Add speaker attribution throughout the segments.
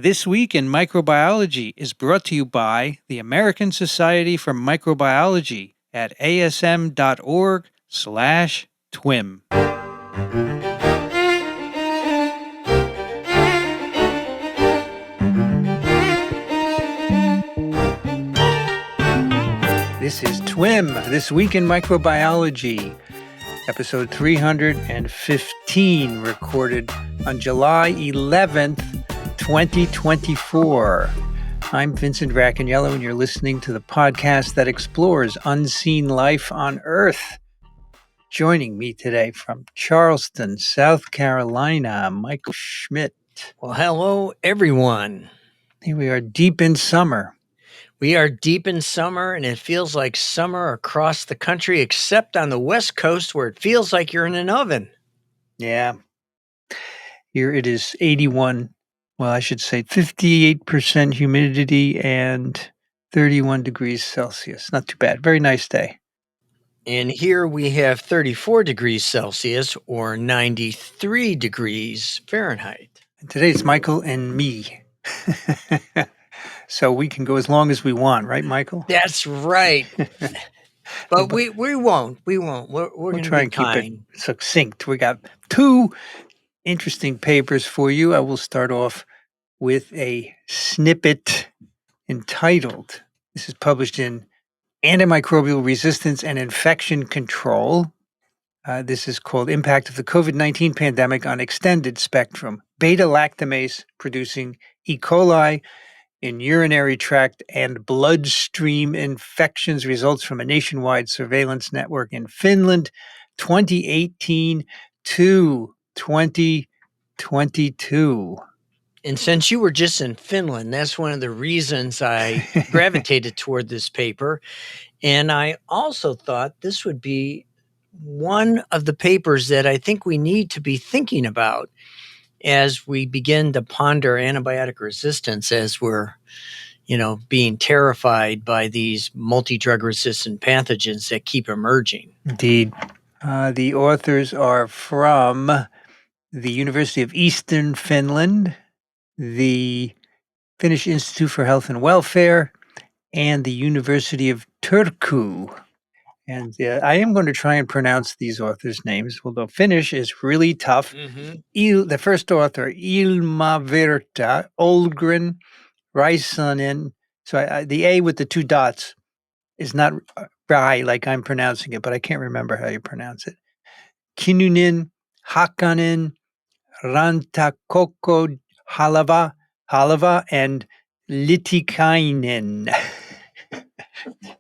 Speaker 1: This Week in Microbiology is brought to you by the American Society for Microbiology at asm.org/TWiM. This is TWiM, This Week in Microbiology, episode 315, recorded on July 11th, 2024. I'm Vincent Racaniello, and you're listening to the podcast that explores unseen life on Earth. Joining me today from Charleston, South Carolina, Michael Schmidt.
Speaker 2: Well, hello, everyone.
Speaker 1: Here we are deep in summer.
Speaker 2: We are deep in summer, and it feels like summer across the country, except on the West Coast, where it feels like you're in an oven.
Speaker 1: Yeah. Here it is 81, well, I should say 58% humidity and 31 degrees Celsius. Not too bad. Very nice day.
Speaker 2: And here we have 34 degrees Celsius or 93 degrees Fahrenheit.
Speaker 1: And today it's Michael and me. So we can go as long as we want, right, Michael?
Speaker 2: That's right. But we won't. We won't. We're
Speaker 1: We'll
Speaker 2: going
Speaker 1: try
Speaker 2: to
Speaker 1: and
Speaker 2: be
Speaker 1: keep
Speaker 2: kind.
Speaker 1: it succinct. We got two interesting papers for you. I will start off with a snippet entitled, this is published in Antimicrobial Resistance and Infection Control. This is called Impact of the COVID-19 Pandemic on Extended Spectrum Beta-lactamase Producing E. coli in Urinary Tract and Bloodstream Infections, Results from a Nationwide Surveillance Network in Finland, 2018 to 2022.
Speaker 2: And since you were just in Finland, that's one of the reasons I gravitated toward this paper. And I also thought this would be one of the papers that I think we need to be thinking about as we begin to ponder antibiotic resistance, as we're, being terrified by these multi-drug resistant pathogens that keep emerging.
Speaker 1: Indeed. The authors are from the University of Eastern Finland, the Finnish Institute for Health and Welfare, and the University of Turku. And I am going to try and pronounce these authors' names, although Finnish is really tough.
Speaker 2: Mm-hmm.
Speaker 1: The first author, Ilma Virta, Olgren, Raisanen. So the A with the two dots is not Rai like I'm pronouncing it, but I can't remember how you pronounce it. Kinnunen, Hakanen, Rantakoko, Halava, and Litikainen.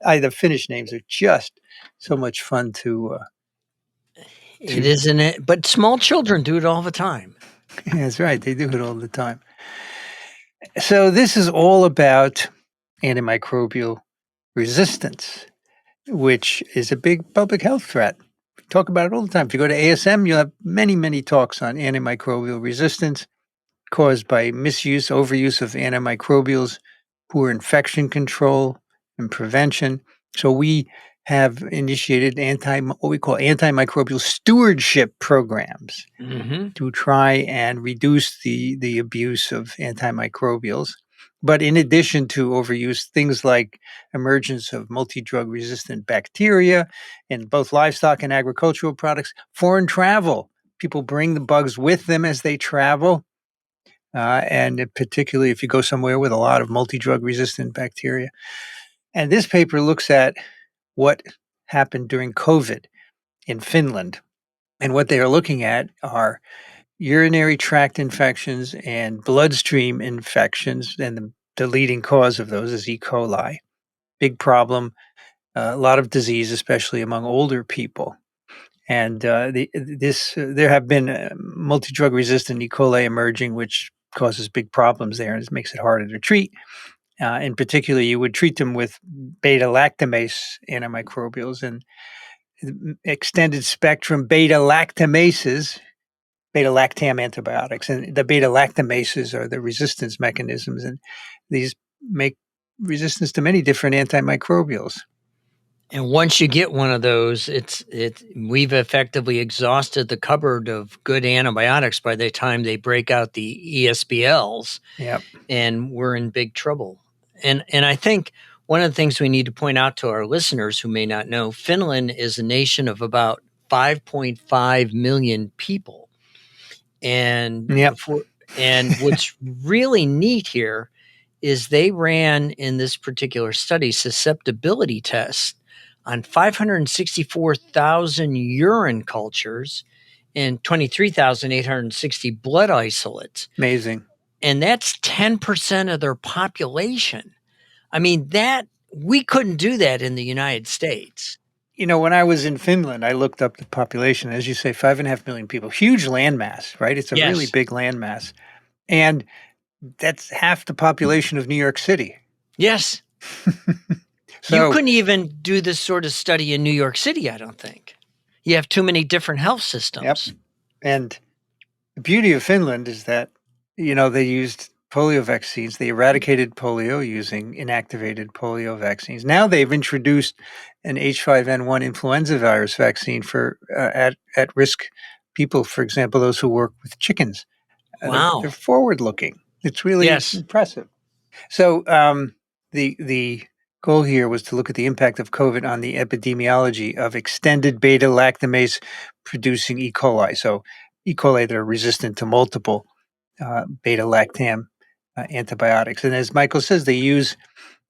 Speaker 1: The Finnish names are just so much fun to
Speaker 2: It isn't it, but small children do it all the time.
Speaker 1: That's right. They do it all the time. So this is all about antimicrobial resistance, which is a big public health threat. We talk about it all the time. If you go to ASM, you'll have many, many talks on antimicrobial resistance caused by misuse, overuse of antimicrobials, poor infection control and prevention. So we have initiated what we call antimicrobial stewardship programs to try and reduce the abuse of antimicrobials. But in addition to overuse, things like emergence of multi-drug resistant bacteria in both livestock and agricultural products, foreign travel. People bring the bugs with them as they travel. And particularly if you go somewhere with a lot of multi-drug resistant bacteria. And this paper looks at what happened during COVID in Finland. And what they are looking at are urinary tract infections and bloodstream infections. And the leading cause of those is E. coli. Big problem, a lot of disease, especially among older people. And there have been multi-drug resistant E. coli emerging, which causes big problems there and it makes it harder to treat. In particular, you would treat them with beta-lactamase antimicrobials and extended spectrum beta-lactamases, beta-lactam antibiotics. And the beta-lactamases are the resistance mechanisms, and these make resistance to many different antimicrobials.
Speaker 2: And once you get one of those, we've effectively exhausted the cupboard of good antibiotics by the time they break out the ESBLs,
Speaker 1: Yep.
Speaker 2: and we're in big trouble. And I think one of the things we need to point out to our listeners who may not know, Finland is a nation of about 5.5 million people. And
Speaker 1: Yep.
Speaker 2: what's really neat here is they ran in this particular study susceptibility tests on 564,000 urine cultures and 23,860 blood isolates.
Speaker 1: Amazing.
Speaker 2: And that's 10% of their population. I mean, that we couldn't do that in the United States.
Speaker 1: You know, when I was in Finland, I looked up the population, as you say, 5.5 million people, huge landmass, right? It's a really
Speaker 2: Yes.
Speaker 1: big landmass. And that's half the population of New York City.
Speaker 2: Yes.
Speaker 1: So
Speaker 2: you couldn't even do this sort of study in New York City, I don't think. You have too many different health systems.
Speaker 1: Yep. And the beauty of Finland is that, you know, they used polio vaccines. They eradicated polio using inactivated polio vaccines. Now they've introduced an H5N1 influenza virus vaccine for at-risk people, for example, those who work with chickens.
Speaker 2: Wow.
Speaker 1: They're forward-looking. It's really impressive. So the goal here was to look at the impact of COVID on the epidemiology of extended beta-lactamase producing E. coli. So E. coli that are resistant to multiple beta-lactam antibiotics. And as Michael says, they use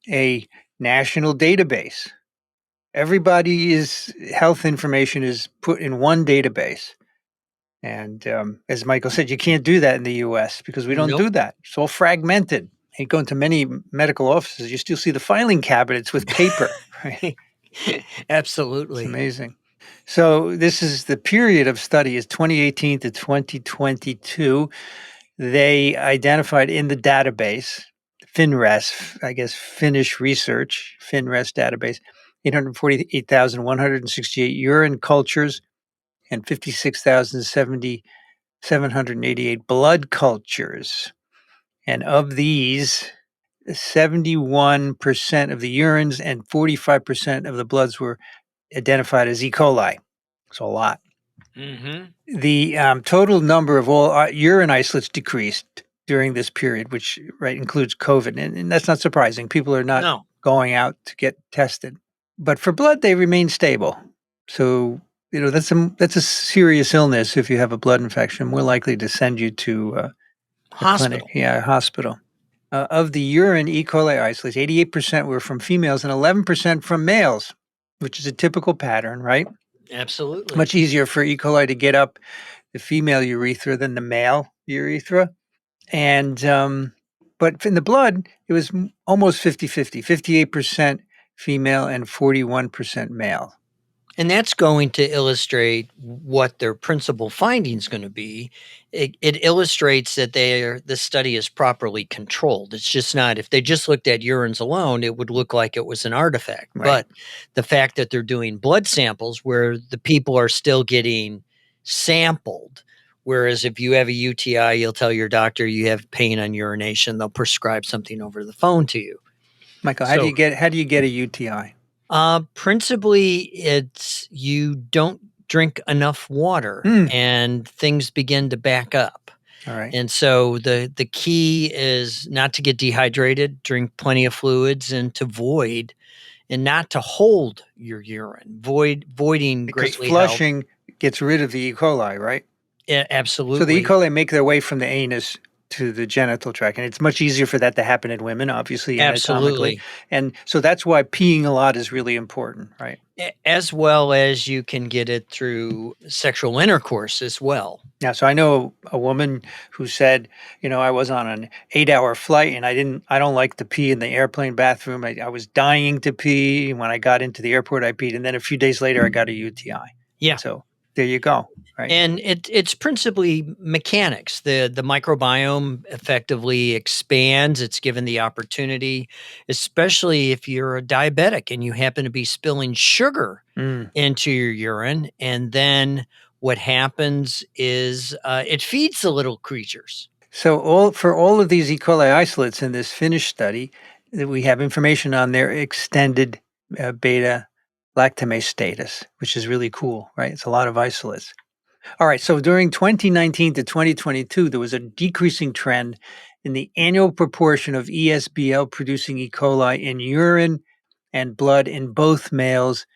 Speaker 1: a national database. Everybody's health information is put in one database. And as Michael said, you can't do that in the U.S. because we don't do that. It's all fragmented. You go into many medical offices, you still see the filing cabinets with paper. Right?
Speaker 2: Absolutely.
Speaker 1: It's amazing. So this is the period of study is 2018 to 2022. They identified in the database, FinRes, I guess Finnish research, FinRes database, 848,168 urine cultures and 56,788 blood cultures. And of these, 71% of the urines and 45% of the bloods were identified as E. coli. It's a lot.
Speaker 2: Mm-hmm.
Speaker 1: The total number of all urine isolates decreased during this period, which includes COVID. And that's not surprising. People are not going out to get tested. But for blood, they remain stable. So, you know, that's a serious illness. If you have a blood infection, more likely to send you to a clinic. Yeah, a hospital. Of the urine E. coli isolates, 88% were from females and 11% from males, which is a typical pattern, right?
Speaker 2: Absolutely.
Speaker 1: Much easier for E. coli to get up the female urethra than the male urethra. And, but in the blood, it was almost 50-50, 58% female and 41% male.
Speaker 2: And that's going to illustrate what their principal finding is going to be. It illustrates that the study is properly controlled. It's just not, if they just looked at urines alone, it would look like it was an artifact.
Speaker 1: Right.
Speaker 2: But the fact that they're doing blood samples where the people are still getting sampled, whereas if you have a UTI, you'll tell your doctor you have pain on urination, they'll prescribe something over the phone to you.
Speaker 1: Michael, how do you get a UTI?
Speaker 2: Principally, it's you don't drink enough water and things begin to back up.
Speaker 1: All right.
Speaker 2: And so the key is not to get dehydrated, drink plenty of fluids, and to void and not to hold your urine. Voiding
Speaker 1: because
Speaker 2: greatly
Speaker 1: flushing gets rid of the E. coli, right?
Speaker 2: Yeah, absolutely.
Speaker 1: So the E. coli make their way from the anus to the genital tract, and it's much easier for that to happen in women, obviously, anatomically.
Speaker 2: Absolutely.
Speaker 1: And so that's why peeing a lot is really important, right?
Speaker 2: As well as you can get it through sexual intercourse as well.
Speaker 1: Yeah, so I know a woman who said, you know, I was on an 8-hour flight and I don't like to pee in the airplane bathroom. I was dying to pee. When I got into the airport, I peed. And then a few days later, I got a UTI.
Speaker 2: Yeah.
Speaker 1: So there you go. Right.
Speaker 2: And it's principally mechanics. The microbiome effectively expands. It's given the opportunity, especially if you're a diabetic and you happen to be spilling sugar into your urine. And then what happens is it feeds the little creatures.
Speaker 1: So for all of these E. coli isolates in this Finnish study, we have information on their extended beta B-lactamase status, which is really cool, right? It's a lot of isolates. All right, so during 2019 to 2022, there was a decreasing trend in the annual proportion of ESBL-producing E. coli in urine and blood in both males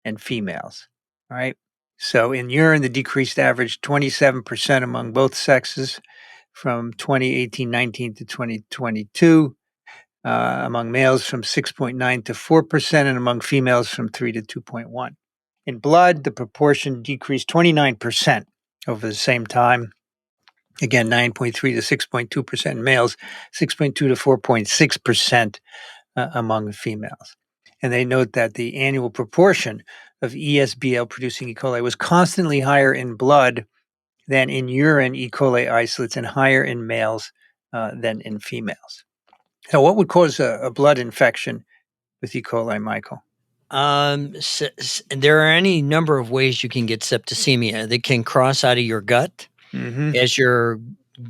Speaker 1: and females. All right. So in urine, the decreased averaged 27% among both sexes from 2018-19 to 2022, among males from 6.9 to 4%, and among females from 3 to 2.1. In blood, the proportion decreased 29% over the same time. Again, 9.3 to 6.2% in males, 6.2 to 4.6% among females. And they note that the annual proportion of ESBL producing E. coli was constantly higher in blood than in urine E. coli isolates and higher in males than in females. So, what would cause a blood infection with E. coli, Michael?
Speaker 2: There are any number of ways you can get septicemia. They can cross out of your gut as your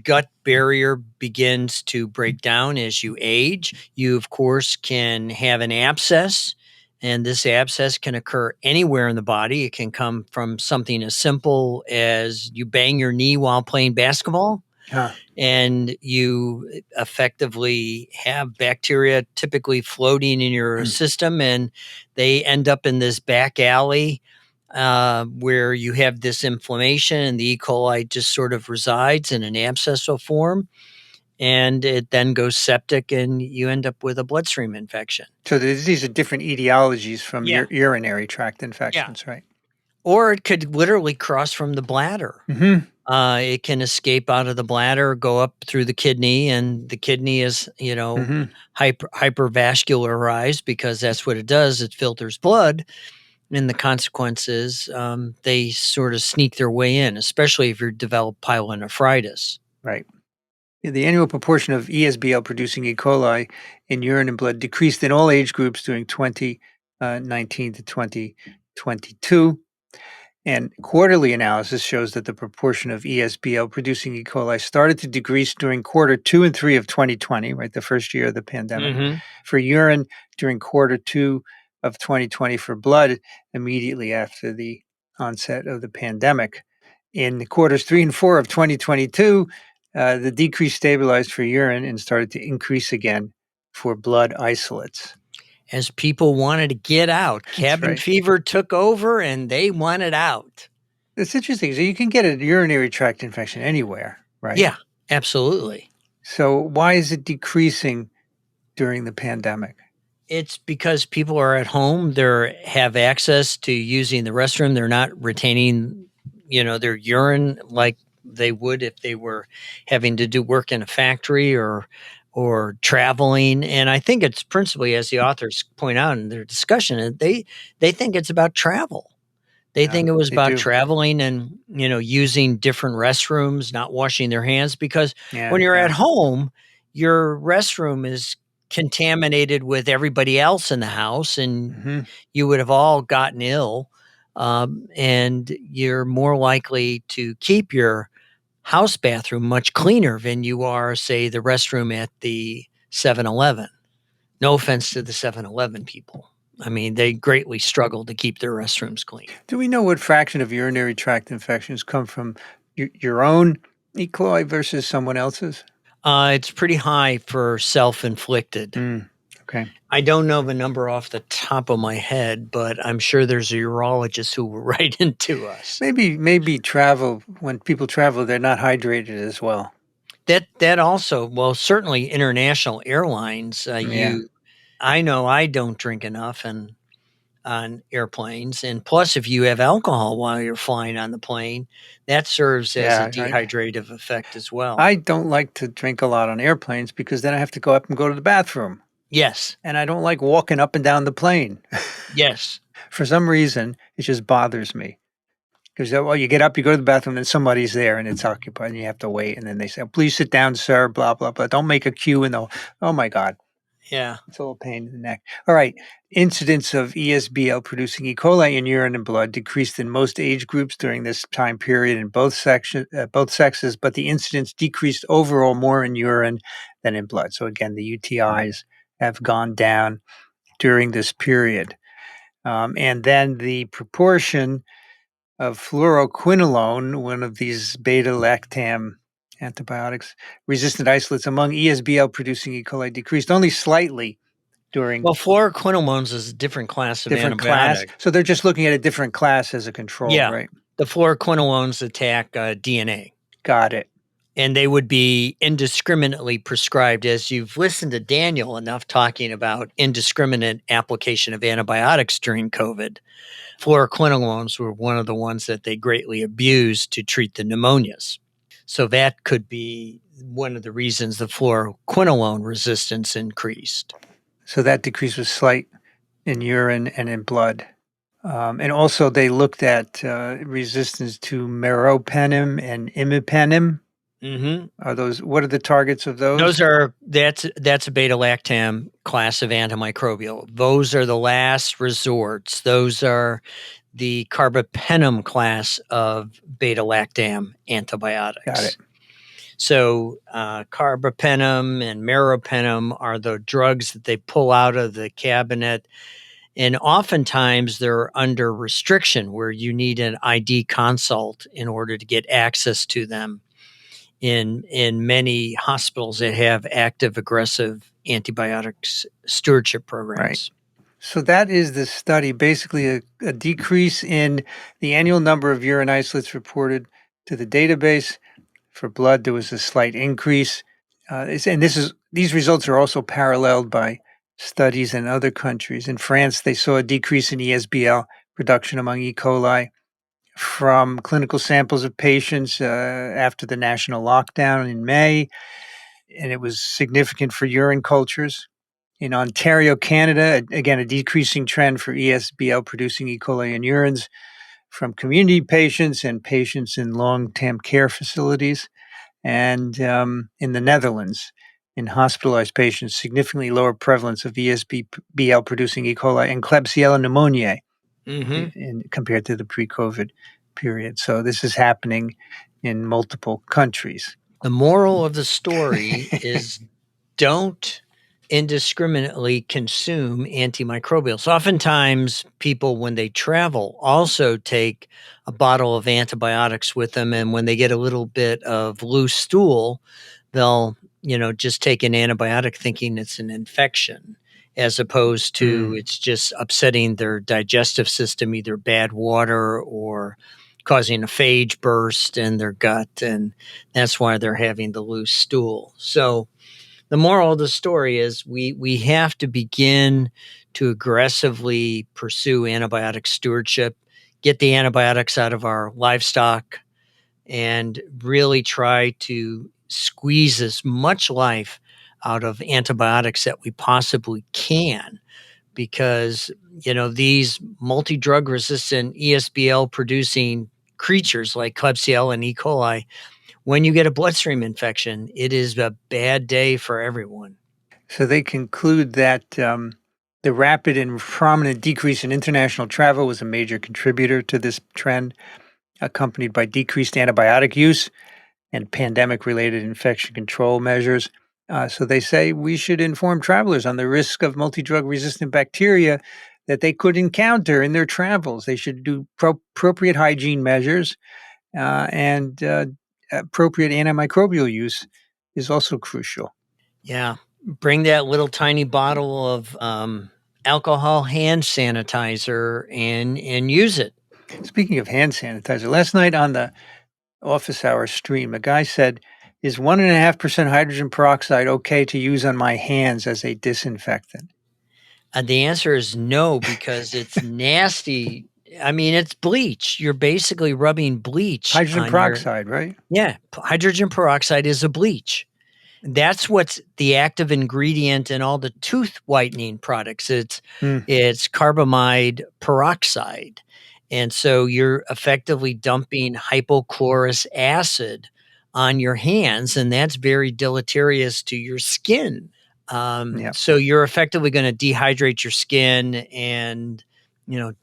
Speaker 2: gut barrier begins to break down as you age. You, of course, can have an abscess, and this abscess can occur anywhere in the body. It can come from something as simple as you bang your knee while playing basketball.
Speaker 1: Huh.
Speaker 2: And you effectively have bacteria typically floating in your system, and they end up in this back alley where you have this inflammation, and the E. coli just sort of resides in an abscessal form, and it then goes septic, and you end up with a bloodstream infection.
Speaker 1: So these are different etiologies from
Speaker 2: Yeah.
Speaker 1: urinary tract infections, right?
Speaker 2: Or it could literally cross from the bladder.
Speaker 1: Mm-hmm.
Speaker 2: It can escape out of the bladder, go up through the kidney, and the kidney is, hypervascularized because that's what it does. It filters blood, and the consequences, they sort of sneak their way in, especially if you develop pyelonephritis.
Speaker 1: Right. The annual proportion of ESBL producing E. coli in urine and blood decreased in all age groups during 2019 to 2022. And quarterly analysis shows that the proportion of ESBL producing E. coli started to decrease during quarter 2 and 3 of 2020, right, the first year of the pandemic. For urine, during quarter 2 of 2020, for blood, immediately after the onset of the pandemic. In quarters 3 and 4 of 2022, the decrease stabilized for urine and started to increase again for blood isolates.
Speaker 2: As people wanted to get out, cabin
Speaker 1: right.
Speaker 2: fever took over and they wanted out.
Speaker 1: It's interesting. So you can get a urinary tract infection anywhere, right?
Speaker 2: Yeah, absolutely.
Speaker 1: So why is it decreasing during the pandemic?
Speaker 2: It's because people are at home. They have access to using the restroom. They're not retaining, their urine like they would if they were having to do work in a factory or traveling. And I think it's principally, as the authors point out in their discussion, they think it's about travel. They think it was about traveling and, using different restrooms, not washing their hands, because when you're at home, your restroom is contaminated with everybody else in the house, and you would have all gotten ill. And you're more likely to keep your house bathroom much cleaner than you are, say, the restroom at the 7-Eleven. No offense to the 7-Eleven people. I mean, they greatly struggle to keep their restrooms clean.
Speaker 1: Do we know what fraction of urinary tract infections come from your own E. coli versus someone else's?
Speaker 2: It's pretty high for self-inflicted.
Speaker 1: Okay.
Speaker 2: I don't know the number off the top of my head, but I'm sure there's a urologist who will write into us.
Speaker 1: Maybe travel, when people travel, they're not hydrated as well.
Speaker 2: That also, well, certainly international airlines, I know I don't drink enough on airplanes. And plus, if you have alcohol while you're flying on the plane, that serves as a dehydrative effect as well.
Speaker 1: I don't like to drink a lot on airplanes because then I have to go up and go to the bathroom.
Speaker 2: Yes.
Speaker 1: And I don't like walking up and down the plane.
Speaker 2: Yes.
Speaker 1: For some reason, it just bothers me. Because, you get up, you go to the bathroom, and somebody's there, and it's occupied, and you have to wait. And then they say, please sit down, sir, blah, blah, blah. Don't make a queue. Oh, my God.
Speaker 2: Yeah.
Speaker 1: It's a little pain in the neck. All right. Incidence of ESBL-producing E. coli in urine and blood decreased in most age groups during this time period in both sexes, but the incidence decreased overall more in urine than in blood. So, again, the UTIs have gone down during this period. And then the proportion of fluoroquinolone, one of these beta-lactam antibiotics, resistant isolates among ESBL-producing E. coli decreased only slightly during
Speaker 2: Well, fluoroquinolones is a different class of
Speaker 1: different class.
Speaker 2: antibiotic.
Speaker 1: So they're just looking at a different class as a control,
Speaker 2: Yeah.
Speaker 1: right?
Speaker 2: The fluoroquinolones attack DNA,
Speaker 1: Got it.
Speaker 2: and they would be indiscriminately prescribed. As you've listened to Daniel enough talking about indiscriminate application of antibiotics during COVID, fluoroquinolones were one of the ones that they greatly abused to treat the pneumonias. So that could be one of the reasons the fluoroquinolone resistance increased.
Speaker 1: So that decrease was slight in urine and in blood. And also they looked at resistance to meropenem and imipenem.
Speaker 2: Mm-hmm.
Speaker 1: What are the targets of those?
Speaker 2: That's a beta-lactam class of antimicrobial. Those are the last resorts. Those are the carbapenem class of beta-lactam antibiotics.
Speaker 1: Got it.
Speaker 2: So carbapenem and meropenem are the drugs that they pull out of the cabinet, and oftentimes they're under restriction where you need an ID consult in order to get access to them in many hospitals that have active aggressive antibiotics stewardship programs.
Speaker 1: Right. So that is the study, basically a decrease in the annual number of urine isolates reported to the database. For blood, there was a slight increase. These results are also paralleled by studies in other countries. In France, they saw a decrease in ESBL production among E. coli from clinical samples of patients after the national lockdown in May, and it was significant for urine cultures. In Ontario, Canada, again, a decreasing trend for ESBL-producing E. coli in urines from community patients and patients in long-term care facilities. And in the Netherlands, in hospitalized patients, significantly lower prevalence of ESBL-producing E. coli and Klebsiella pneumoniae compared to the pre-COVID period. So this is happening in multiple countries.
Speaker 2: The moral of the story is don't indiscriminately consume antimicrobials. Oftentimes, people, when they travel, also take a bottle of antibiotics with them. And when they get a little bit of loose stool, they'll, just take an antibiotic thinking it's an infection, as opposed to it's just upsetting their digestive system, either bad water or causing a phage burst in their gut. And that's why they're having the loose stool. So, the moral of the story is we have to begin to aggressively pursue antibiotic stewardship, get the antibiotics out of our livestock, and really try to squeeze as much life out of antibiotics that we possibly can, because these multi-drug resistant ESBL producing creatures like Klebsiella and E. coli, when you get a bloodstream infection, it is a bad day for everyone.
Speaker 1: So they conclude that the rapid and prominent decrease in international travel was a major contributor to this trend, accompanied by decreased antibiotic use and pandemic-related infection control measures. So they say we should inform travelers on the risk of multi-drug resistant bacteria that they could encounter in their travels. They should do appropriate hygiene measures, and appropriate antimicrobial use is also crucial.
Speaker 2: Yeah. Bring that little tiny bottle of alcohol hand sanitizer and use it.
Speaker 1: Speaking of hand sanitizer, last night on the office hour stream, a guy said, "Is 1.5% hydrogen peroxide okay to use on my hands as a disinfectant?"
Speaker 2: The answer is no, because it's nasty. I mean, it's bleach. You're basically rubbing bleach
Speaker 1: Hydrogen
Speaker 2: on your.
Speaker 1: peroxide, right?
Speaker 2: Yeah, hydrogen peroxide is a bleach. That's what's the active ingredient in all the tooth whitening products.
Speaker 1: Hmm.
Speaker 2: It's carbamide peroxide. And so you're effectively dumping hypochlorous acid on your hands, and that's very deleterious to your skin.
Speaker 1: Yeah.
Speaker 2: So you're effectively going to dehydrate your skin and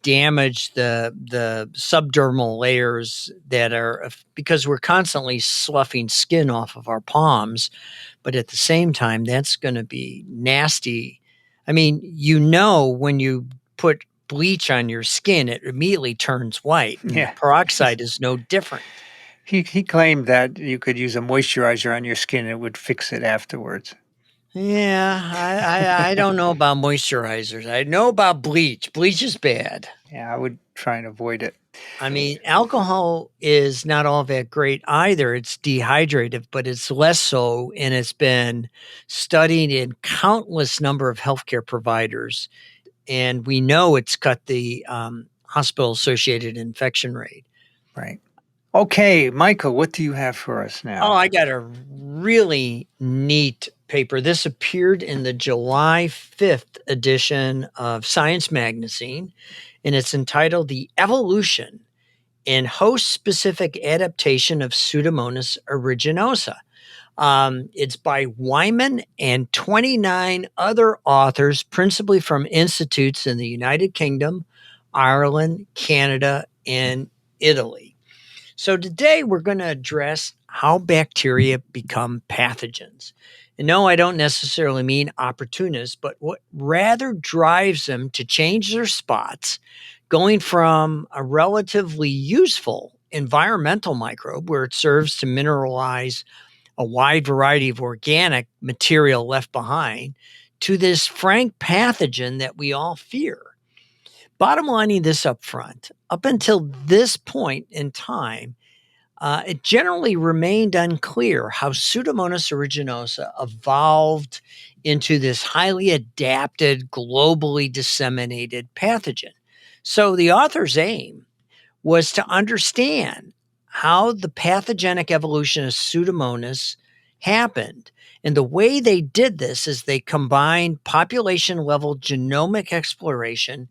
Speaker 2: damage the subdermal layers that are, because we're constantly sloughing skin off of our palms. But at the same time, that's going to be nasty. I mean, when you put bleach on your skin, it immediately turns white. And
Speaker 1: Yeah.
Speaker 2: peroxide is no different.
Speaker 1: He claimed that you could use a moisturizer on your skin and it would fix it afterwards.
Speaker 2: Yeah, I don't know about moisturizers. I know about bleach. Bleach is bad.
Speaker 1: Yeah, I would try and avoid it.
Speaker 2: I mean, alcohol is not all that great either. It's dehydrative, but it's less so, and it's been studied in countless number of healthcare providers, and we know it's cut the hospital-associated infection rate.
Speaker 1: Right. Okay, Michael, what do you have for us now?
Speaker 2: Oh, I got a really neat paper. This appeared in the July 5th edition of Science Magazine, and it's entitled The Evolution in Host-Specific Adaptation of Pseudomonas aeruginosa. It's by Wyman and 29 other authors, principally from institutes in the United Kingdom, Ireland, Canada, and Italy. So today we're going to address how bacteria become pathogens. And no, I don't necessarily mean opportunists, but what rather drives them to change their spots, going from a relatively useful environmental microbe where it serves to mineralize a wide variety of organic material left behind, to this frank pathogen that we all fear. Bottom lining this up front, up until this point in time, it generally remained unclear how Pseudomonas aeruginosa evolved into this highly adapted, globally disseminated pathogen. So the author's aim was to understand how the pathogenic evolution of Pseudomonas happened. And the way they did this is they combined population-level genomic exploration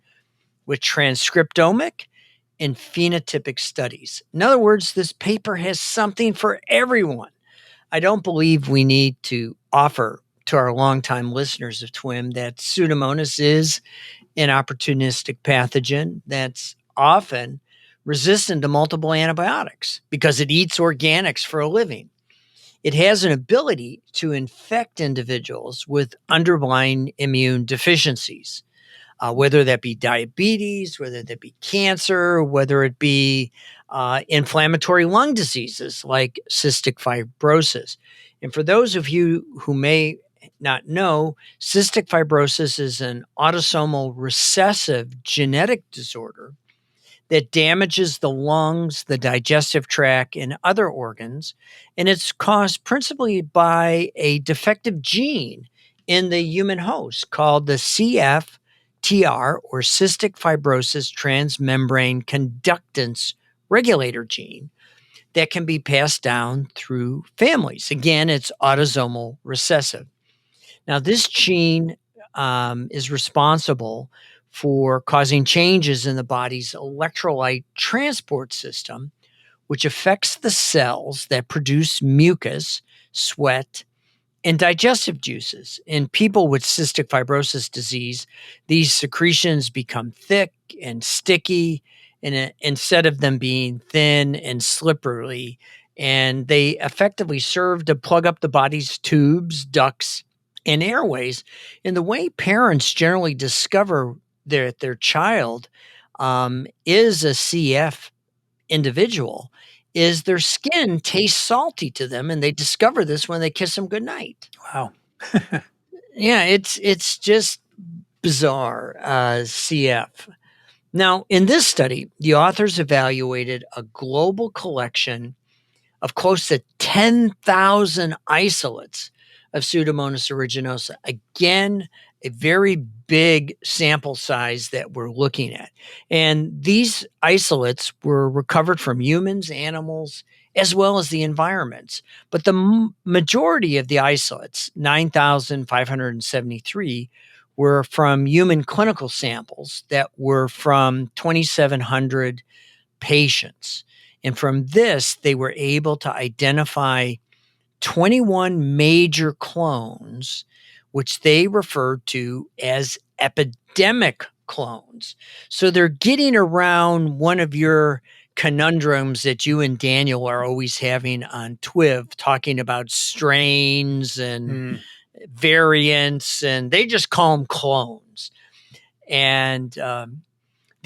Speaker 2: with transcriptomic and phenotypic studies. In other words, this paper has something for everyone. I don't believe we need to offer to our longtime listeners of TWiM that Pseudomonas is an opportunistic pathogen that's often resistant to multiple antibiotics because it eats organics for a living. It has an ability to infect individuals with underlying immune deficiencies. Whether that be diabetes, whether that be cancer, whether it be inflammatory lung diseases like cystic fibrosis. And for those of you who may not know, cystic fibrosis is an autosomal recessive genetic disorder that damages the lungs, the digestive tract, and other organs. And it's caused principally by a defective gene in the human host called the CFTR, or cystic fibrosis transmembrane conductance regulator gene, that can be passed down through families. Again, it's autosomal recessive. Now, this gene is responsible for causing changes in the body's electrolyte transport system, which affects the cells that produce mucus, sweat, and digestive juices. In people with cystic fibrosis disease, these secretions become thick and sticky, and instead of them being thin and slippery, and they effectively serve to plug up the body's tubes, ducts, and airways. And the way parents generally discover that their child is a CF individual is their skin tastes salty to them, and they discover this when they kiss them goodnight.
Speaker 1: Wow.
Speaker 2: Yeah, it's just bizarre. CF. Now, in this study, the authors evaluated a global collection of close to 10,000 isolates of Pseudomonas aeruginosa. Again, a very big sample size that we're looking at. And these isolates were recovered from humans, animals, as well as the environments. But the majority of the isolates, 9,573, were from human clinical samples that were from 2,700 patients. And from this, they were able to identify 21 major clones, which they referred to as epidemic clones. So they're getting around one of your conundrums that you and Daniel are always having on TWiV, talking about strains and variants, and they just call them clones. And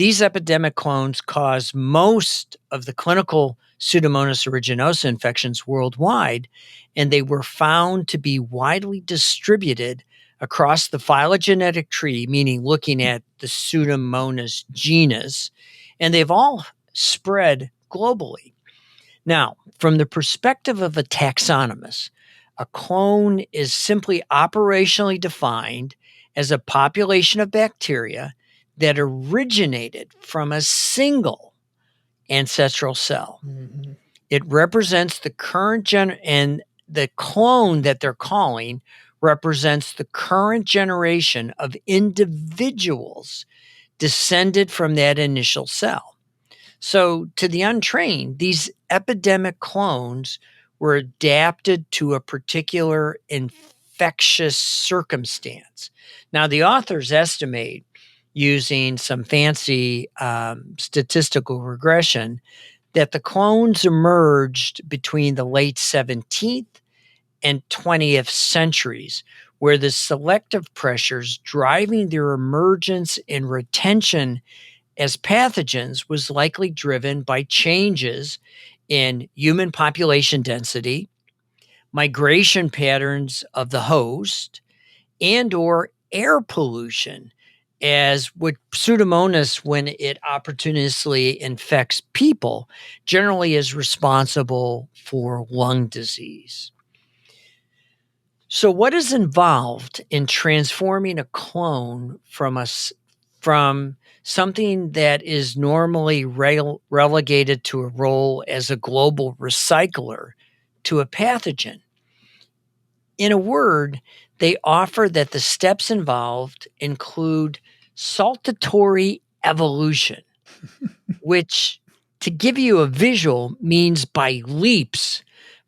Speaker 2: These epidemic clones cause most of the clinical Pseudomonas aeruginosa infections worldwide, and they were found to be widely distributed across the phylogenetic tree, meaning looking at the Pseudomonas genus, and they've all spread globally. Now, from the perspective of a taxonomist, a clone is simply operationally defined as a population of bacteria that originated from a single ancestral cell.
Speaker 1: Mhm.
Speaker 2: It represents the current and the clone that they're calling represents the current generation of individuals descended from that initial cell. So, to the untrained, these epidemic clones were adapted to a particular infectious circumstance. Now, the authors estimate using some fancy statistical regression that the clones emerged between the late 17th and 20th centuries, where the selective pressures driving their emergence and retention as pathogens was likely driven by changes in human population density, migration patterns of the host, and or air pollution, as with Pseudomonas, when it opportunistically infects people, generally is responsible for lung disease. So, what is involved in transforming a clone from something that is normally relegated to a role as a global recycler to a pathogen? In a word, they offer that the steps involved include saltatory evolution, which, to give you a visual, means by leaps.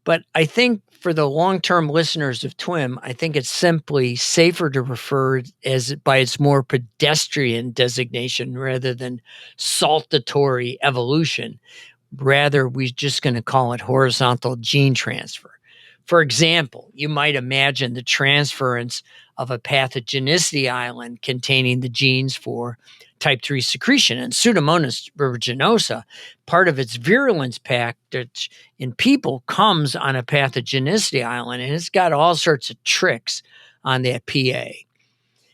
Speaker 2: But I think for the long-term listeners of TWiM, I think it's simply safer to refer as by its more pedestrian designation rather than saltatory evolution. Rather, we're just going to call it horizontal gene transfer. For example, you might imagine the transference of a pathogenicity island containing the genes for type 3 secretion. And Pseudomonas aeruginosa, part of its virulence package in people comes on a pathogenicity island, and it's got all sorts of tricks on that PA.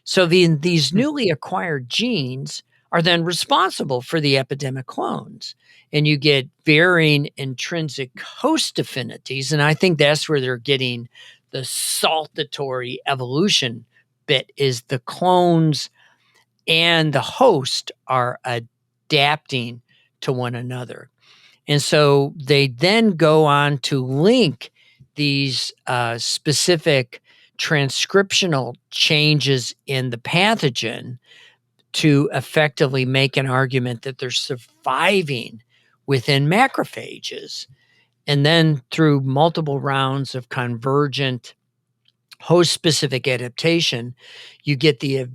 Speaker 2: So these newly acquired genes are then responsible for the epidemic clones. And you get varying intrinsic host affinities. And I think that's where they're getting the saltatory evolution bit, is the clones and the host are adapting to one another. And so they then go on to link these specific transcriptional changes in the pathogen to effectively make an argument that they're surviving within macrophages. And then through multiple rounds of convergent host-specific adaptation, you get the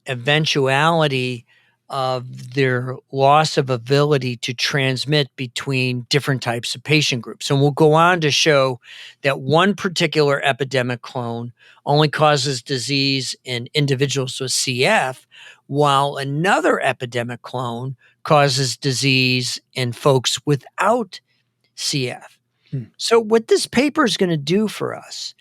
Speaker 2: eventuality of their loss of ability to transmit between different types of patient groups. And we'll go on to show that one particular epidemic clone only causes disease in individuals with CF, while another epidemic clone causes disease in folks without CF. So what this paper is going to do for us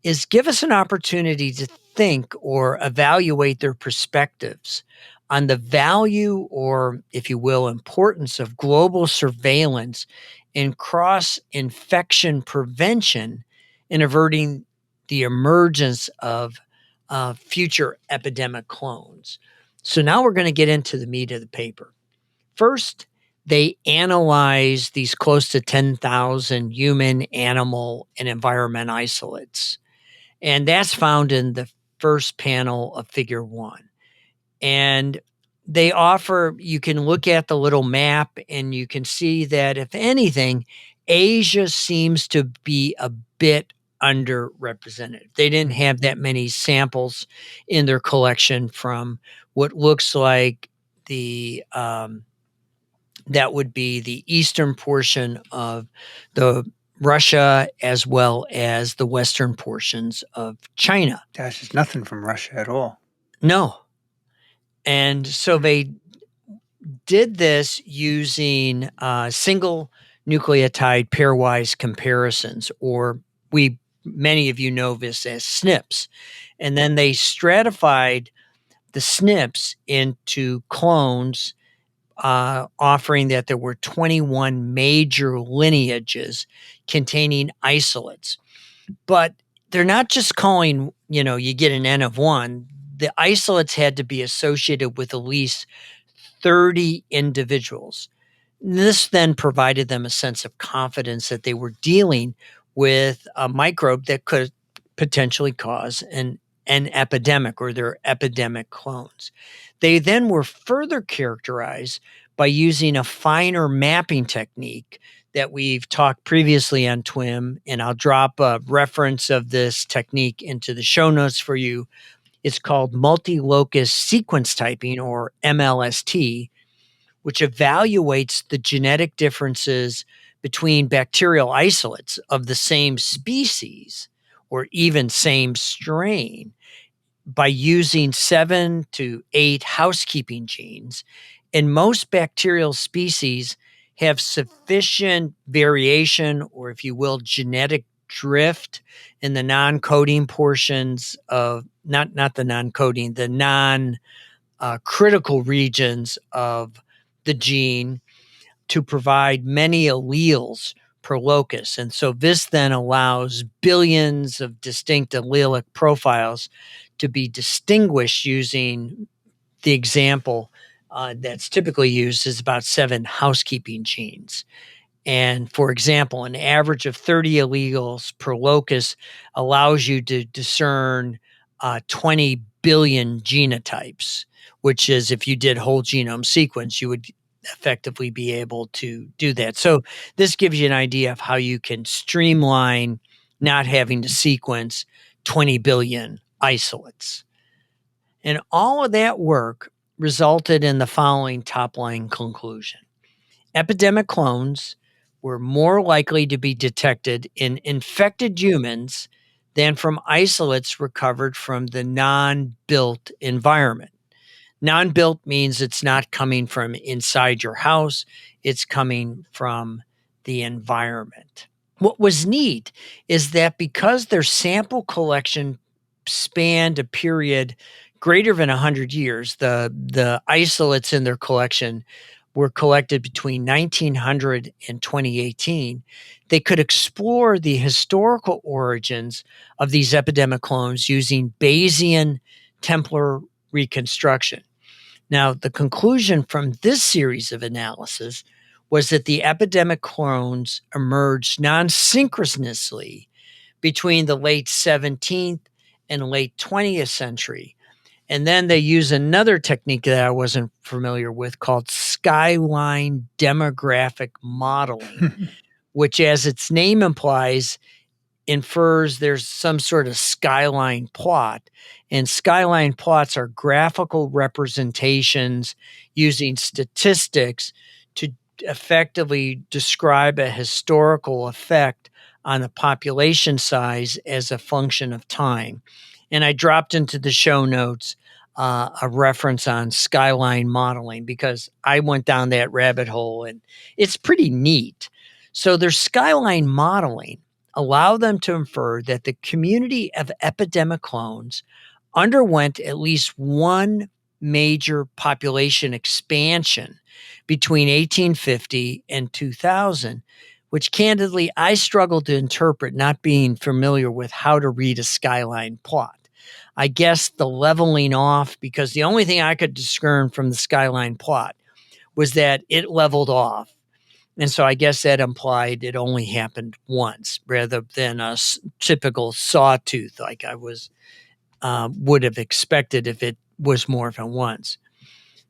Speaker 2: is give us an opportunity to think or evaluate their perspectives on the value, or, if you will, importance of global surveillance in cross-infection prevention in averting the emergence of future epidemic clones. So now we're going to get into the meat of the paper. First, they analyze these close to 10,000 human, animal, and environment isolates. And that's found in the first panel of figure 1. And they offer, you can look at the little map and you can see that, if anything, Asia seems to be a bit underrepresented. They didn't have that many samples in their collection from what looks like that would be the eastern portion of the Russia, as well as the western portions of China.
Speaker 1: Gosh, it's nothing from Russia at all.
Speaker 2: No. And so they did this using single nucleotide pairwise comparisons, or many of you know this as SNPs. And then they stratified the SNPs into clones, offering that there were 21 major lineages containing isolates. But they're not just calling, you get an N of 1. The isolates had to be associated with at least 30 individuals. This then provided them a sense of confidence that they were dealing with a microbe that could potentially cause an epidemic, or their epidemic clones. They then were further characterized by using a finer mapping technique that we've talked previously on TWiM, and I'll drop a reference of this technique into the show notes for you. It's called multi-locus sequence typing, or MLST, which evaluates the genetic differences between bacterial isolates of the same species or even same strain by using 7 to 8 housekeeping genes. And most bacterial species have sufficient variation, or if you will, genetic drift in the non-coding portions of not the non-coding, the critical regions of the gene to provide many alleles per locus. And so this then allows billions of distinct allelic profiles to be distinguished using the example that's typically used is about 7 housekeeping genes. And for example, an average of 30 alleles per locus allows you to discern 20 billion genotypes, which is, if you did whole genome sequence, you would effectively be able to do that. So this gives you an idea of how you can streamline not having to sequence 20 billion isolates. And all of that work resulted in the following top-line conclusion. Epidemic clones were more likely to be detected in infected humans than from isolates recovered from the non-built environment. Non-built means it's not coming from inside your house, it's coming from the environment. What was neat is that because their sample collection spanned a period greater than 100 years, the isolates in their collection were collected between 1900 and 2018, they could explore the historical origins of these epidemic clones using Bayesian Templar reconstruction. Now, the conclusion from this series of analysis was that the epidemic clones emerged non-synchronously between the late 17th and late 20th century. And then they use another technique that I wasn't familiar with called skyline demographic modeling, which, as its name implies, infers there's some sort of skyline plot. And skyline plots are graphical representations using statistics to effectively describe a historical effect on the population size as a function of time. And I dropped into the show notes a reference on skyline modeling because I went down that rabbit hole and it's pretty neat. So there's skyline modeling allow them to infer that the community of epidemic clones underwent at least one major population expansion between 1850 and 2000, which candidly I struggled to interpret, not being familiar with how to read a skyline plot. I guess the leveling off, because the only thing I could discern from the skyline plot was that it leveled off. And so I guess that implied it only happened once rather than a typical sawtooth like I would have expected if it was more than once.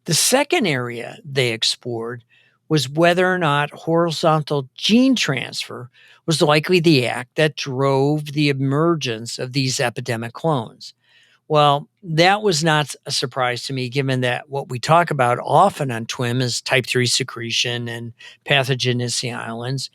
Speaker 2: The second area they explored was whether or not horizontal gene transfer was likely the act that drove the emergence of these epidemic clones. Well, that was not a surprise to me, given that what we talk about often on TWiM is type 3 secretion and pathogenicity islands.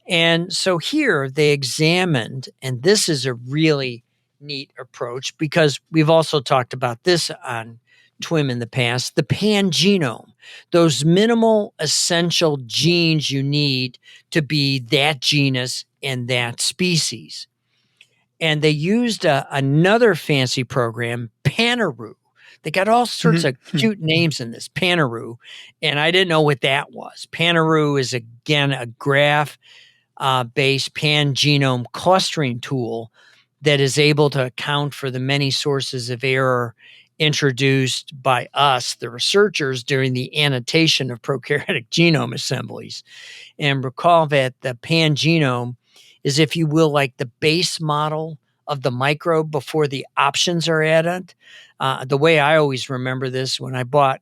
Speaker 2: And so here they examined, and this is a really neat approach because we've also talked about this on TWiM in the past, the pangenome, those minimal essential genes you need to be that genus and that species. And they used another fancy program, Panaru. They got all sorts of cute names in this, Panaru, and I didn't know what that was. Panaru is, again, a graph-based pangenome clustering tool that is able to account for the many sources of error introduced by us, the researchers, during the annotation of prokaryotic genome assemblies. And recall that the pangenome is, if you will, like the base model of the microbe before the options are added. The way I always remember this, when I bought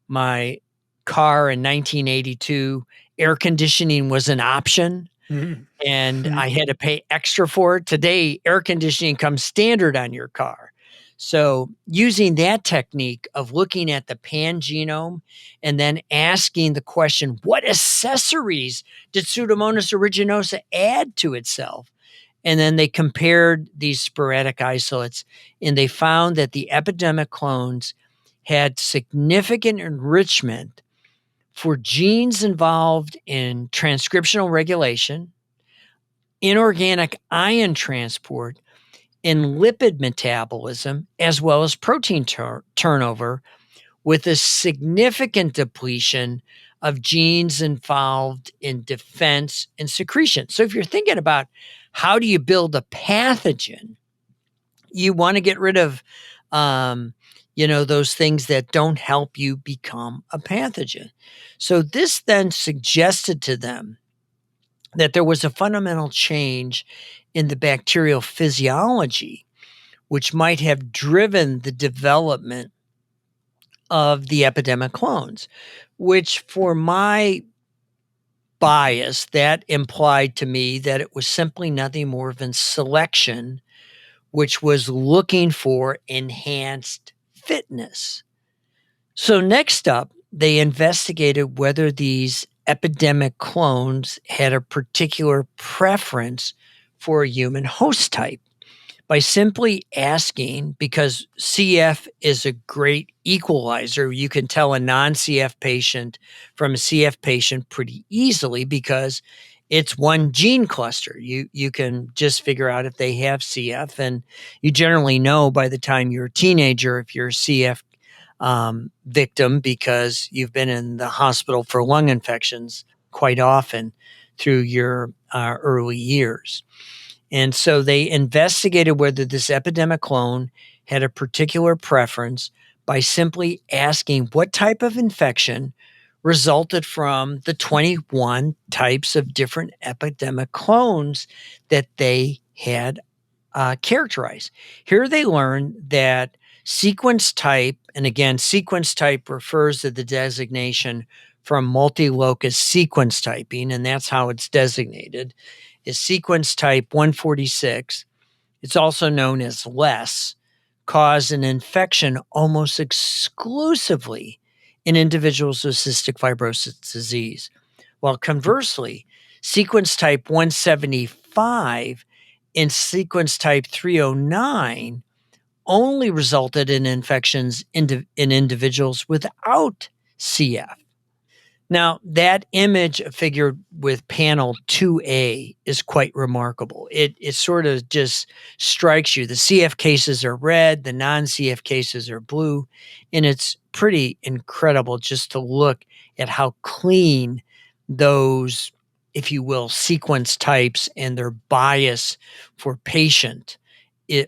Speaker 2: my car in 1982, air conditioning was an option and I had to pay extra for it. Today, air conditioning comes standard on your car. So using that technique of looking at the pangenome and then asking the question, what accessories did Pseudomonas aeruginosa add to itself? And then they compared these sporadic isolates, and they found that the epidemic clones had significant enrichment for genes involved in transcriptional regulation, inorganic ion transport, in lipid metabolism, as well as protein turnover, with a significant depletion of genes involved in defense and secretion. So if you're thinking about how do you build a pathogen, you want to get rid of those things that don't help you become a pathogen. So this then suggested to them that there was a fundamental change in the bacterial physiology, which might have driven the development of the epidemic clones, which, for my bias, that implied to me that it was simply nothing more than selection, which was looking for enhanced fitness. So next up, they investigated whether these epidemic clones had a particular preference for a human host type by simply asking, because CF is a great equalizer. You can tell a non-CF patient from a CF patient pretty easily because it's one gene cluster. You can just figure out if they have CF, and you generally know by the time you're a teenager if you're a CF victim because you've been in the hospital for lung infections quite often through your early years. And so they investigated whether this epidemic clone had a particular preference by simply asking what type of infection resulted from the 21 types of different epidemic clones that they had characterized. Here they learned that sequence type, and again, sequence type refers to the designation from multi-locus sequence typing, and that's how it's designated, is sequence type 146. It's also known as less, cause an infection almost exclusively in individuals with cystic fibrosis disease. While conversely, sequence type 175 and sequence type 309 only resulted in infections in individuals without CF. Now, that image figured with panel 2A is quite remarkable. It sort of just strikes you. The CF cases are red, the non-CF cases are blue, and it's pretty incredible just to look at how clean those, if you will, sequence types and their bias for patient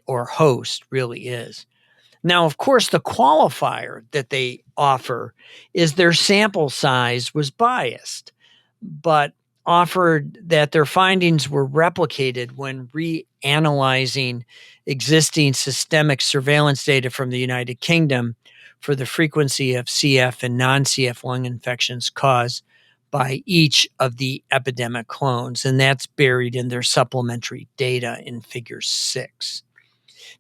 Speaker 2: or host really is. Now, of course, the qualifier that they offer is their sample size was biased, but offered that their findings were replicated when reanalyzing existing systemic surveillance data from the United Kingdom for the frequency of CF and non-CF lung infections caused by each of the epidemic clones, and that's buried in their supplementary data in Figure 6.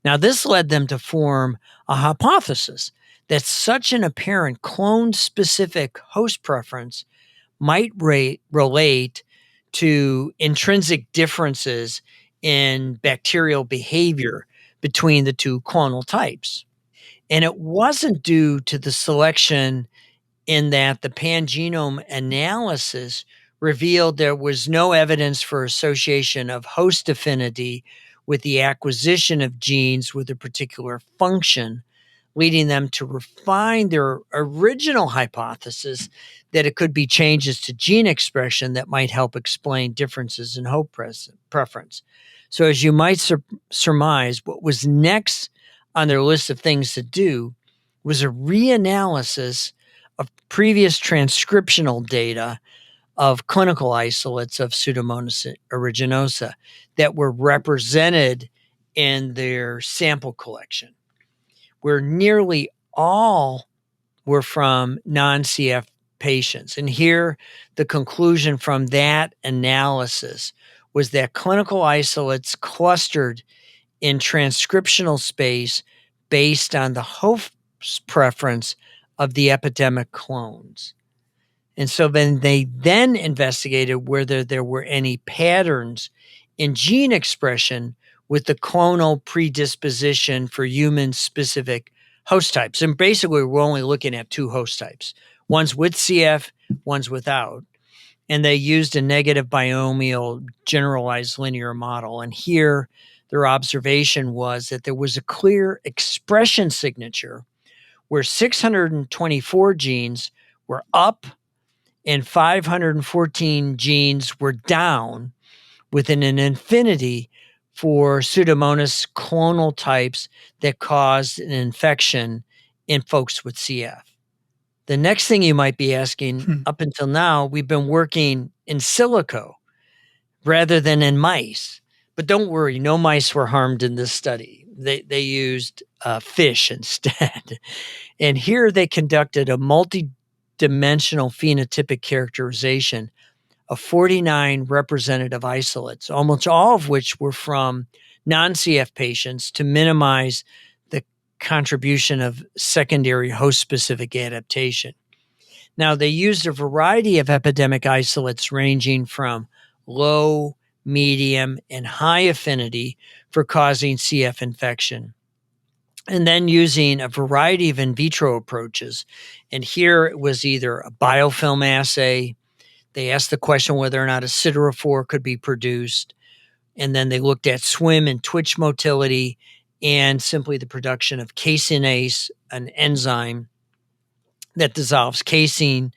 Speaker 2: Now, this led them to form a hypothesis that such an apparent clone-specific host preference might relate to intrinsic differences in bacterial behavior between the two clonal types. And it wasn't due to the selection in that the pangenome analysis revealed there was no evidence for association of host affinity with the acquisition of genes with a particular function, leading them to refine their original hypothesis that it could be changes to gene expression that might help explain differences in preference. So, as you might surmise, what was next on their list of things to do was a reanalysis of previous transcriptional data of clinical isolates of Pseudomonas aeruginosa that were represented in their sample collection, where nearly all were from non-CF patients. And here, the conclusion from that analysis was that clinical isolates clustered in transcriptional space based on the host preference of the epidemic clones. And so then they then investigated whether there were any patterns in gene expression with the clonal predisposition for human specific host types. And basically, we're only looking at two host types, one's with CF, one's without. And they used a negative binomial generalized linear model. And here, their observation was that there was a clear expression signature where 624 genes were up and 514 genes were down within an infinity for Pseudomonas clonal types that caused an infection in folks with CF. The next thing you might be asking, up until now, we've been working in silico rather than in mice. But don't worry, no mice were harmed in this study. They used fish instead. And here they conducted a multi-dimensional phenotypic characterization of 49 representative isolates, almost all of which were from non-CF patients to minimize the contribution of secondary host-specific adaptation. Now, they used a variety of epidemic isolates ranging from low, medium, and high affinity for causing CF infection, and then using a variety of in vitro approaches. And here it was either a biofilm assay. They asked the question whether or not a siderophore could be produced. And then they looked at swim and twitch motility and simply the production of caseinase, an enzyme that dissolves casein,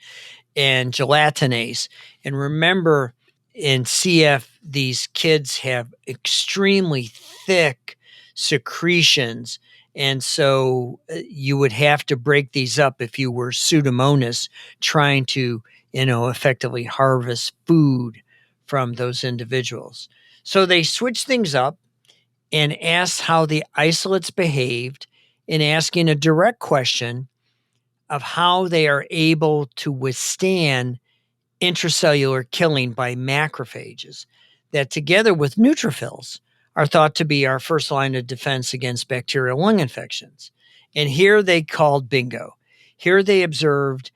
Speaker 2: and gelatinase. And remember, in CF, these kids have extremely thick secretions. And so you would have to break these up if you were Pseudomonas trying to, effectively harvest food from those individuals. So they switched things up and asked how the isolates behaved in asking a direct question of how they are able to withstand intracellular killing by macrophages that, together with neutrophils, are thought to be our first line of defense against bacterial lung infections. And here they called bingo. Here they observed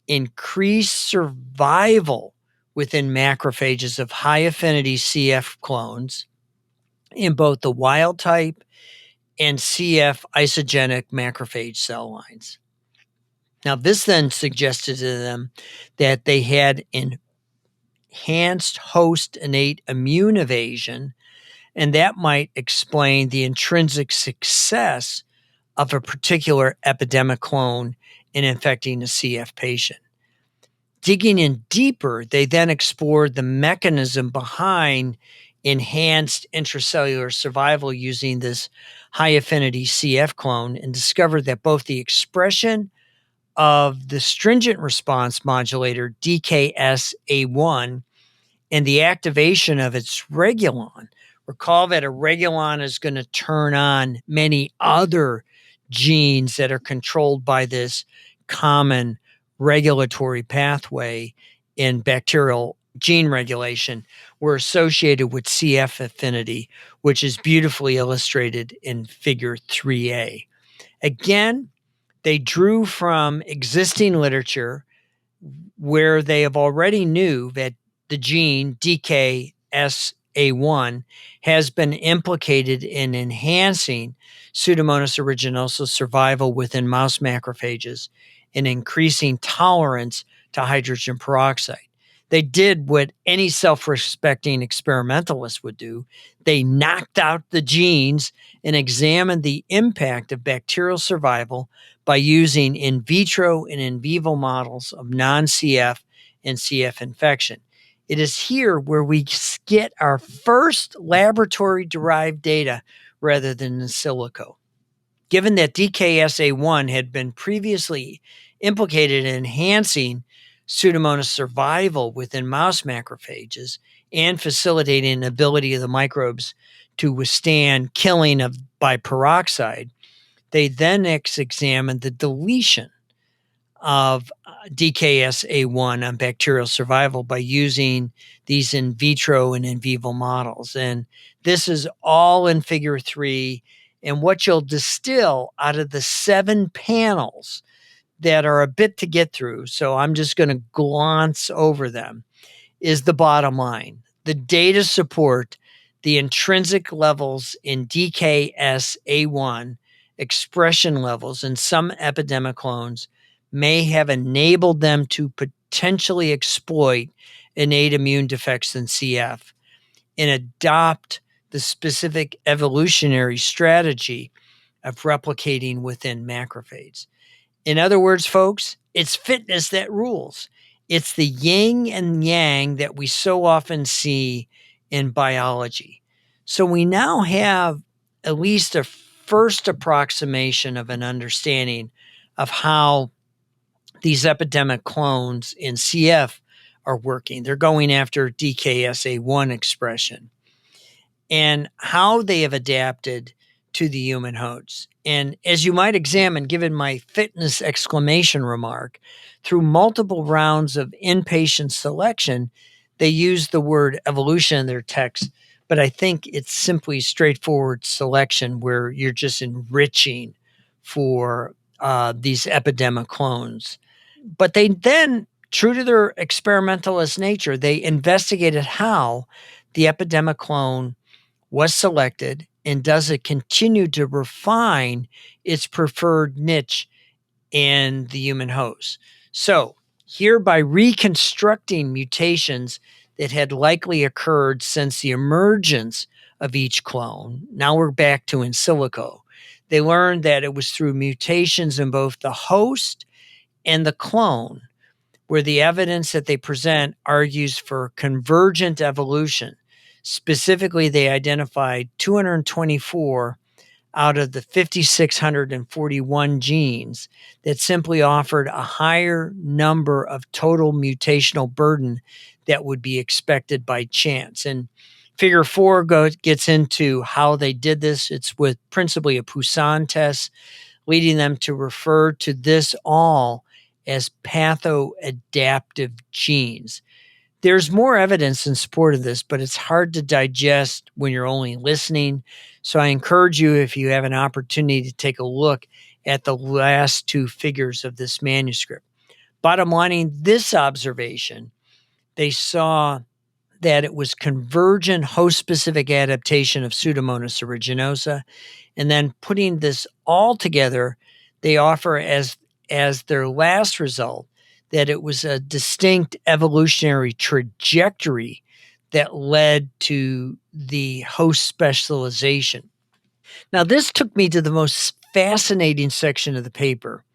Speaker 2: increased survival within macrophages of high affinity CF clones in both the wild type and CF isogenic macrophage cell lines. Now, this then suggested to them that they had enhanced host innate immune evasion, and that might explain the intrinsic success of a particular epidemic clone in infecting a CF patient. Digging in deeper, they then explored the mechanism behind enhanced intracellular survival using this high affinity CF clone and discovered that both the expression of the stringent response modulator DKSA1 and the activation of its regulon. Recall that a regulon is going to turn on many other genes that are controlled by this common regulatory pathway in bacterial gene regulation, were associated with CF affinity, which is beautifully illustrated in figure 3A. Again, they drew from existing literature where they have already knew that the gene DKSA1 A1 has been implicated in enhancing Pseudomonas aeruginosa survival within mouse macrophages and increasing tolerance to hydrogen peroxide. They did what any self-respecting experimentalist would do. They knocked out the genes and examined the impact of bacterial survival by using in vitro and in vivo models of non-CF and CF infection. It is here where we get our first laboratory-derived data rather than in silico. Given that DKSA1 had been previously implicated in enhancing Pseudomonas survival within mouse macrophages and facilitating the ability of the microbes to withstand killing by peroxide, they then examined the deletion of DKSA1 on bacterial survival by using these in vitro and in vivo models. And this is all in figure 3. And what you'll distill out of the 7 panels that are a bit to get through, so I'm just going to glance over them, is the bottom line. The data support the intrinsic levels in DKSA1 expression levels in some epidemic clones may have enabled them to potentially exploit innate immune defects in CF and adopt the specific evolutionary strategy of replicating within macrophages. In other words, folks, it's fitness that rules. It's the yin and yang that we so often see in biology. So we now have at least a first approximation of an understanding of how these epidemic clones in CF are working. They're going after DKSA1 expression and how they have adapted to the human host. And as you might examine, given my fitness exclamation remark, through multiple rounds of inpatient selection, they use the word evolution in their text, but I think it's simply straightforward selection where you're just enriching for these epidemic clones. But they then, true to their experimentalist nature, they investigated how the epidemic clone was selected and does it continue to refine its preferred niche in the human host. So here, by reconstructing mutations that had likely occurred since the emergence of each clone, now we're back to in silico. They learned that it was through mutations in both the host and the clone where the evidence that they present argues for convergent evolution. Specifically, they identified 224 out of the 5,641 genes that simply offered a higher number of total mutational burden that would be expected by chance. And figure 4 gets into how they did this. It's with principally a Poisson test, leading them to refer to this all as pathoadaptive genes. There's more evidence in support of this, but it's hard to digest when you're only listening. So I encourage you, if you have an opportunity, to take a look at the last 2 figures of this manuscript. Bottom lining this observation, they saw that it was convergent host-specific adaptation of Pseudomonas aeruginosa, and then putting this all together, they offer as their last result that it was a distinct evolutionary trajectory that led to the host specialization. Now, this took me to the most fascinating section of the paper.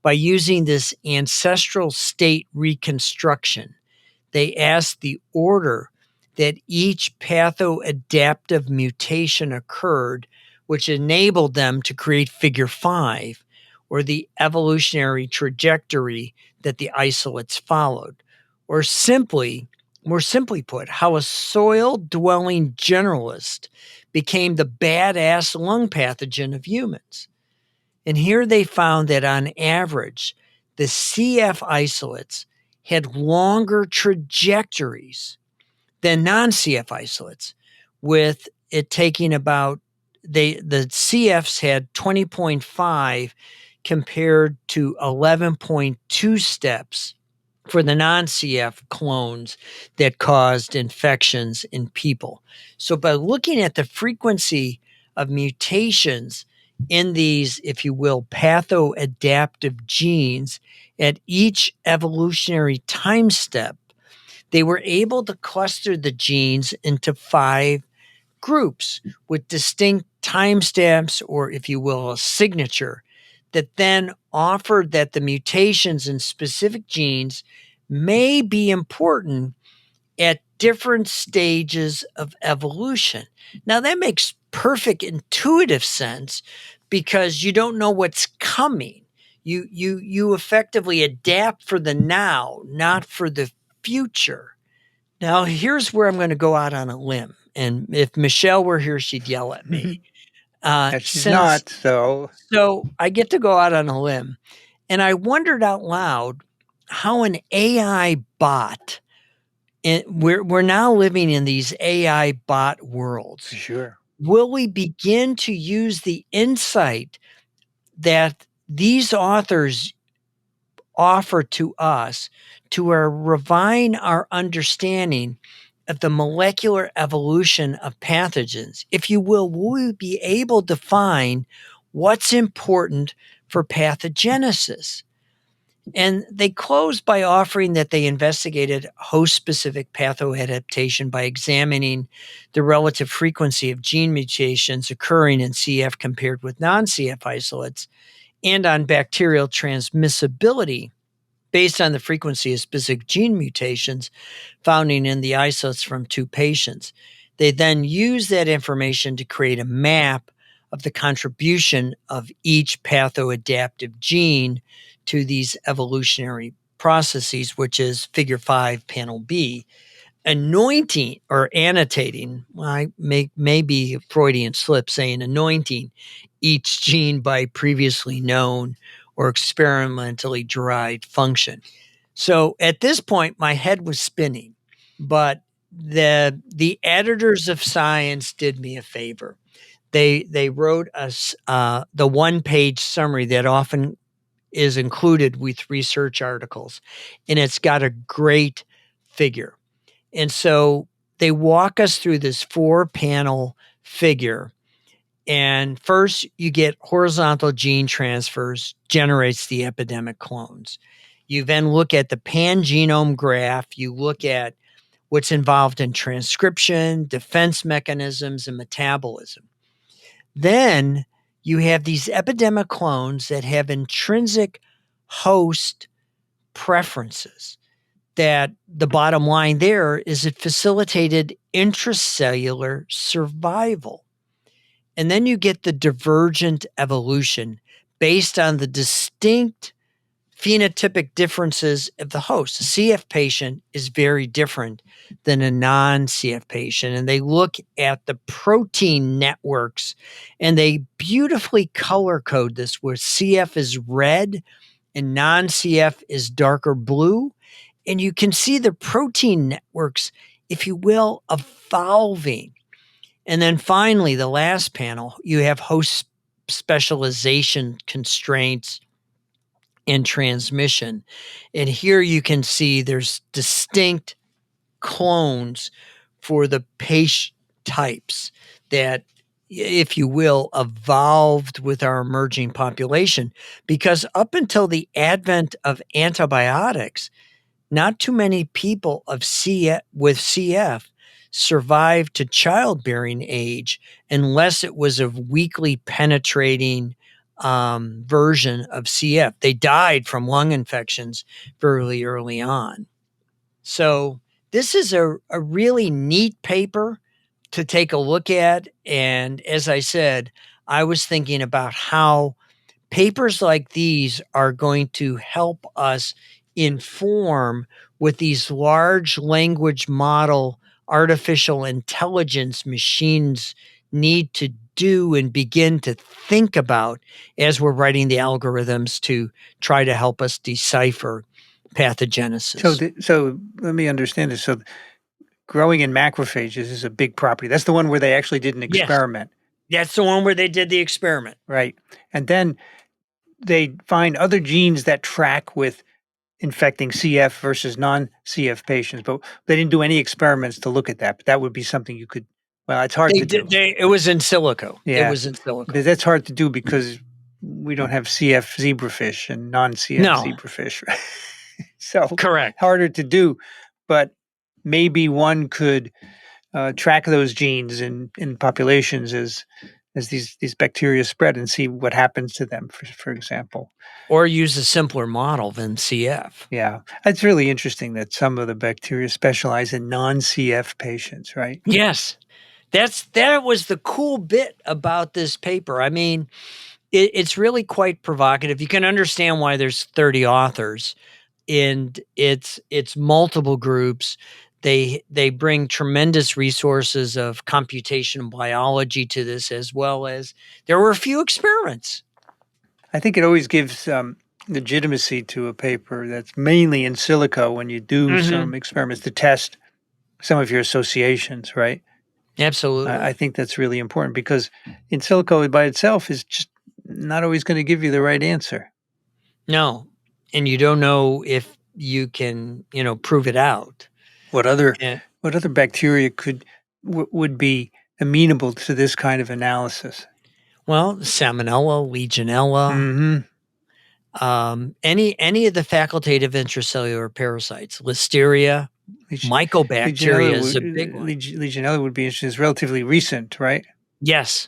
Speaker 2: By using this ancestral state reconstruction, they asked the order that each pathoadaptive mutation occurred, which enabled them to create figure 5, or the evolutionary trajectory that the isolates followed. Or more simply put, how a soil-dwelling generalist became the badass lung pathogen of humans. And here they found that on average, the CF isolates had longer trajectories than non-CF isolates, with it taking about, the CFs had 20.5 compared to 11.2 steps for the non-CF clones that caused infections in people. So by looking at the frequency of mutations in these, if you will, pathoadaptive genes at each evolutionary time step, they were able to cluster the genes into 5 groups with distinct timestamps, or if you will, a signature, that then offered that the mutations in specific genes may be important at different stages of evolution. Now, that makes perfect intuitive sense because you don't know what's coming. You effectively adapt for the now, not for the future. Now, here's where I'm going to go out on a limb. And if Michelle were here, she'd yell at me.
Speaker 1: That she's
Speaker 2: Since
Speaker 1: not, so
Speaker 2: so I get to go out on a limb, and I wondered out loud how an AI bot. We're now living in these AI bot
Speaker 1: for
Speaker 2: worlds.
Speaker 1: sure.
Speaker 2: Will we begin to use the insight that these authors offer to us to refine our understanding of the molecular evolution of pathogens? If you will we be able to find what's important for pathogenesis? And they closed by offering that they investigated host-specific pathoadaptation by examining the relative frequency of gene mutations occurring in CF compared with non-CF isolates, and on bacterial transmissibility based on the frequency of specific gene mutations found in the isolates from 2 patients. They then use that information to create a map of the contribution of each pathoadaptive gene to these evolutionary processes, which is figure 5, panel B. Anointing or annotating, well, I may be a Freudian slip saying anointing each gene by previously known or experimentally derived function. So at this point, my head was spinning, but the editors of Science did me a favor. They wrote us the 1-page summary that often is included with research articles, and it's got a great figure. And so they walk us through this 4-panel figure. And first, you get horizontal gene transfers, generates the epidemic clones. You then look at the pangenome graph. You look at what's involved in transcription, defense mechanisms, and metabolism. Then you have these epidemic clones that have intrinsic host preferences. That the bottom line there is it facilitated intracellular survival. And then you get the divergent evolution based on the distinct phenotypic differences of the host. A CF patient is very different than a non-CF patient. And they look at the protein networks and they beautifully color code this where CF is red and non-CF is darker blue. And you can see the protein networks, if you will, evolving. And then finally, the last panel, you have host specialization constraints and transmission. And here you can see there's distinct clones for the patient types that, if you will, evolved with our emerging population. Because up until the advent of antibiotics, not too many people with CF survived to childbearing age unless it was a weakly penetrating version of CF. They died from lung infections fairly early on. So this is a really neat paper to take a look at. And as I said, I was thinking about how papers like these are going to help us inform what these large language model artificial intelligence machines need to do and begin to think about as we're writing the algorithms to try to help us decipher pathogenesis.
Speaker 1: So let me understand this. So growing in macrophages is a big property. That's the one where they actually did an
Speaker 2: Yes,
Speaker 1: experiment,
Speaker 2: that's the one where they did the experiment.
Speaker 1: right? And then they find other genes that track with infecting CF versus non-CF patients, but they didn't do any experiments to look at that. But that would be something you could. Well, it's hard to do.
Speaker 2: It was in silico. It
Speaker 1: Yeah,
Speaker 2: was in silico.
Speaker 1: but that's hard to do because we don't have CF zebrafish and non-CF
Speaker 2: No.
Speaker 1: zebrafish. So
Speaker 2: Correct.
Speaker 1: harder to do, but maybe one could track those genes in populations as these bacteria spread and see what happens to them, for example.
Speaker 2: Or use a simpler model than CF.
Speaker 1: Yeah, it's really interesting that some of the bacteria specialize in non-CF patients, right?
Speaker 2: Yes. That was the cool bit about this paper. I mean, it's really quite provocative. You can understand why there's 30 authors, and it's multiple groups. They bring tremendous resources of computational biology to this, as well as there were a few experiments.
Speaker 1: I think it always gives legitimacy to a paper that's mainly in silico when you do some experiments to test some of your associations, right?
Speaker 2: Absolutely.
Speaker 1: I think that's really important because in silico by itself is just not always going to give you the right answer.
Speaker 2: No, and you don't know if you can, prove it out.
Speaker 1: What other bacteria would be amenable to this kind of analysis?
Speaker 2: Well, Salmonella, Legionella, any of the facultative intracellular parasites, Listeria, Mycobacteria is a big one.
Speaker 1: Legionella would be interesting. It's relatively recent, right?
Speaker 2: Yes.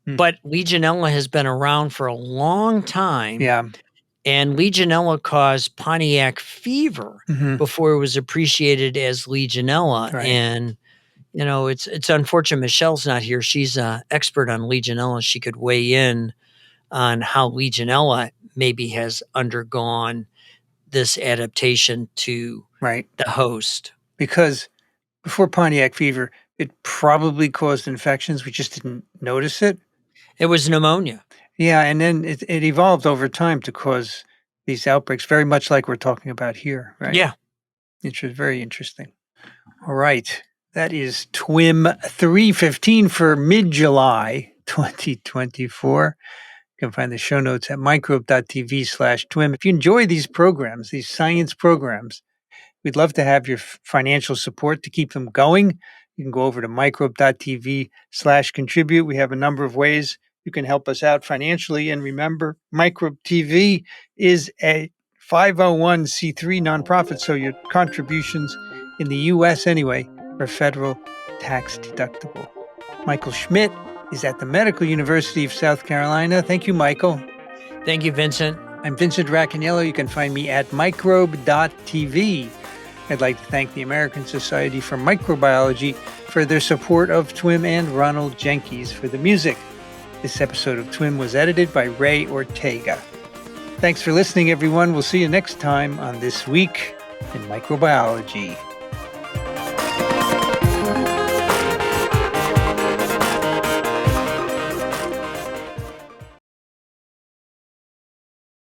Speaker 2: But Legionella has been around for a long time.
Speaker 1: Yeah.
Speaker 2: And Legionella caused Pontiac fever before it was appreciated as Legionella.
Speaker 1: Right.
Speaker 2: And, it's unfortunate Michelle's not here. She's an expert on Legionella. She could weigh in on how Legionella maybe has undergone this adaptation to the host.
Speaker 1: Because before Pontiac fever, it probably caused infections. We just didn't notice it.
Speaker 2: It was pneumonia.
Speaker 1: Yeah, and then it evolved over time to cause these outbreaks, very much like we're talking about here, right?
Speaker 2: Yeah.
Speaker 1: It's very interesting. All right. That is TWiM 315 for mid-July 2024. You can find the show notes at microbe.tv/TWiM. If you enjoy these programs, these science programs, we'd love to have your financial support to keep them going. You can go over to microbe.tv/contribute. We have a number of ways you can help us out financially. And remember, Microbe TV is a 501c3 nonprofit, so your contributions in the U.S. anyway are federal tax deductible. Michael Schmidt is at the Medical University of South Carolina. Thank you, Michael.
Speaker 2: Thank you, Vincent.
Speaker 1: I'm Vincent Racaniello. You can find me at microbe.tv. I'd like to thank the American Society for Microbiology for their support of TWiM and Ronald Jenkins for the music. This episode of TWiM was edited by Ray Ortega. Thanks for listening, everyone. We'll see you next time on This Week in Microbiology.